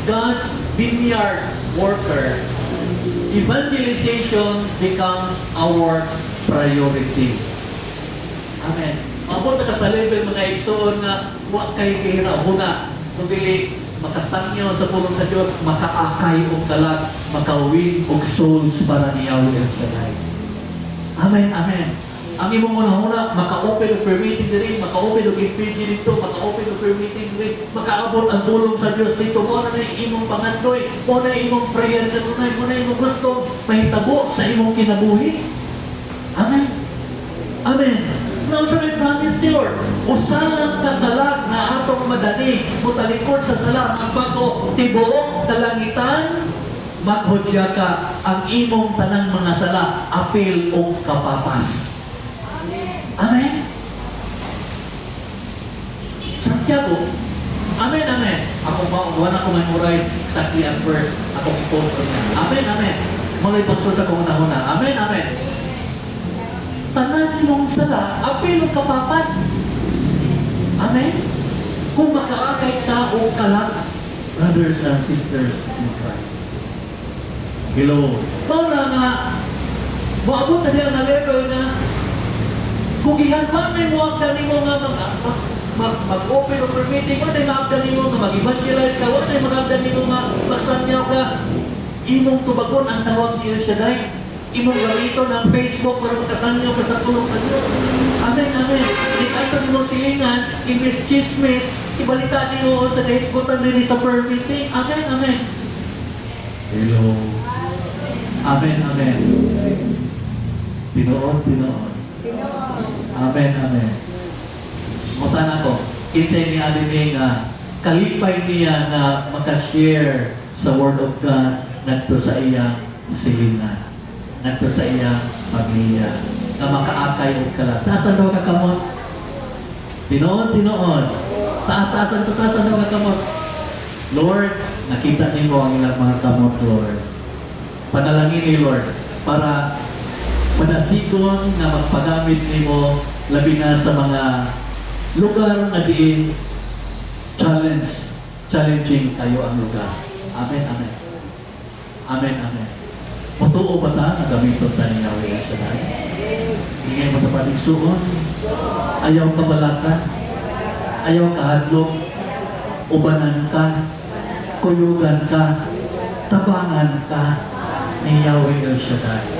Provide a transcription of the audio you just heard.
God's vineyard worker, evangelization becomes our priority. Amen. Mabot na ka sa level mga igsoon nga wa kay kihuna kundi makasangyo sa pulong sa Dios, makaakay og kalag, makawin og souls para ni Yahweh El Shaddai. Amen, amen. Ang imong una-una, maka-open og prayer meeting diri, maka-open og PG dito, maka-open og prayer meeting diri, makaabot ang tulong sa Dios dito. Mo na imong pangandoy, mo na imong prayer kanunay, mo na imong gusto mahitabo sa imong kinabuhi. Amen. Amen. Now, so may promise ni Lord, usalang katalag na atong madani, mutalikod sa sala, ang bago, tibuok, kalangitan, maghudya ka ang imong tanang mga sala, apil o kapapas. Amen? Santiago, amen, amen. Ako ba, wala ko memorize exactly ang word, ako i-quote niya. Amen, amen. Mga ipagsul sa kong una-una. Amen, amen. Tanan mong sala, apil o kapapas. Amen? Kung makaakay ka o kalag, brothers and sisters in Christ. Hello. Paula nga, maabot na niya na level na kung ihanman may muagdan ni mo nga mag-open or permitting, wala yung maagdan ni mo nga mag-evangelize ka, wala yung maagdan ni mo nga magsanyaw ka, imong tubagon ang tawag ni El Shaddai, imong gamito ng Facebook para makasanyaw ka sa tulong sa Diyos. Amen, amen. Di ato ni mo silingan, imbis chismis, ibalita ni mo sa dahisbutan din sa permitting. Amen, amen. Hello. Amen, amen. Pinoon, pinoon. Amen, amen. Mutan ako, kinsay ni Adine nga kalipay niya na makashare sa Word of God nagto sa iyang silingan, nagto sa iyang pamilya, na makaakay og kalat. Taasan daw ka kamot. Pinoon, pinoon. Taas-taasan to, taasan daw ka kamot. Lord, nakita niyo ang ilang mga kamot, Lord. Panalangin ni Lord para manasigon na magpagamit nimo labi na sa mga lugar na diin challenging tayo ang lugar. Amen, amen. Amen, amen. Mutuo ba ta na gamiton ta ni Yahweh El Shaddai? Ingay mo sa paligsuon. Ayaw ka balatan. Ayaw ka hadlok. Ubanan ka. Kuyugan ka. Tabangan ka ni Yahweh El Shaddai.